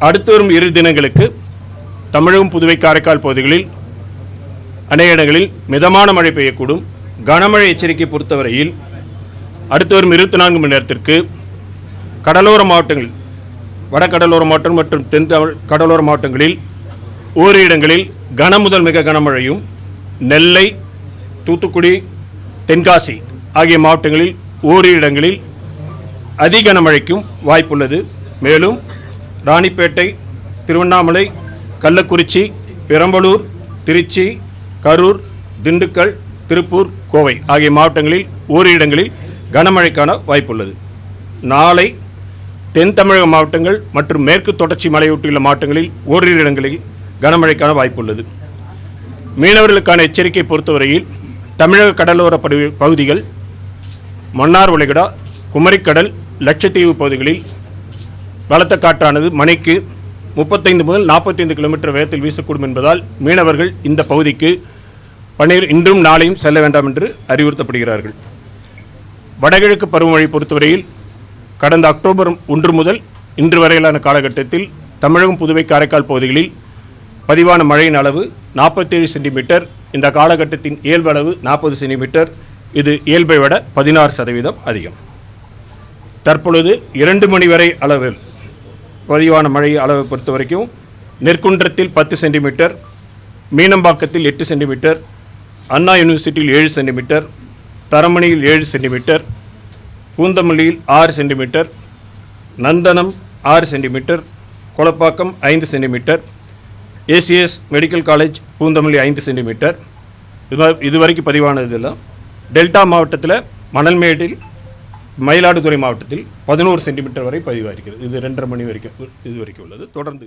அடுத்து வரும் 2 தினங்களுக்கு தமிழகம், புதுவை, காரைக்கால் பகுதிகளில் அநேக இடங்களில் மிதமான மழை பெய்யக்கூடும். கனமழை எச்சரிக்கை பொறுத்தவரையில் அடுத்து வரும் 24 மணி நேரத்திற்கு கடலோர மாவட்டங்கள், வடகடலோர மாவட்டம் மற்றும் தென் கடலோர மாவட்டங்களில் ஓரிரு இடங்களில் கனமுதல் மிக கனமழையும், நெல்லை, தூத்துக்குடி, தென்காசி ஆகிய மாவட்டங்களில் ஓரிரு இடங்களில் அதி கனமழைக்கும் வாய்ப்புள்ளது. மேலும் ராணிப்பேட்டை, திருவண்ணாமலை, கள்ளக்குறிச்சி, பெரம்பலூர், திருச்சி, கரூர், திண்டுக்கல், திருப்பூர், கோவை ஆகிய மாவட்டங்களில் ஓரிரு இடங்களில் கனமழைக்கான வாய்ப்புள்ளது. நாளை தென் தமிழக மாவட்டங்கள் மற்றும் மேற்கு தொடர்ச்சி மலையொட்டியுள்ள மாவட்டங்களில் ஓரிரு இடங்களில் கனமழைக்கான வாய்ப்புள்ளது. மீனவர்களுக்கான எச்சரிக்கை பொறுத்தவரையில் தமிழக கடலோர பகுதிகள், மன்னார் வளைகுடா, குமரிக்கடல், லட்சத்தீவு பகுதிகளில் பலத்த காற்றானது மணிக்கு 35 முதல் 45 கிலோமீட்டர் வேகத்தில் வீசக்கூடும் என்பதால் மீனவர்கள் இந்த பகுதிக்கு இன்றும் நாளையும் செல்ல வேண்டாம் என்று அறிவுறுத்தப்படுகிறார்கள். வடகிழக்கு பருவமழை பொறுத்தவரையில் கடந்த அக்டோபர் 1 முதல் இன்று வரையிலான காலகட்டத்தில் தமிழகம், புதுவை, காரைக்கால் பகுதிகளில் பதிவான மழையின் அளவு 47 சென்டிமீட்டர். இந்த காலகட்டத்தின் இயல்பு அளவு 40 சென்டிமீட்டர். இது இயல்பை விட 16% அதிகம். தற்பொழுது 2 மணி வரை அளவில் பதிவான மழை அளவை பொறுத்த வரைக்கும் நெற்குன்றத்தில் 10 சென்டிமீட்டர், மீனம்பாக்கத்தில் 8 சென்டிமீட்டர், அண்ணா யூனிவர்சிட்டியில் 7 சென்டிமீட்டர், தரமணியில் 7 சென்டிமீட்டர், பூந்தமல்லியில் 6 centimetre, Nandanam 6 centimetre, Kolappakkam 5 centimetre, ACS medical college Poonamallee 5 centimetre. இதுவரைக்கும் பதிவானதெல்லாம் டெல்டா மாவட்டத்தில் மணல்மேட்டில், மயிலாடுதுறை மாவட்டத்தில் 11 சென்டிமீட்டர் வரை பதிவாகிறது. இது 2:30 மணி வரைக்கும் உள்ளது. தொடர்ந்து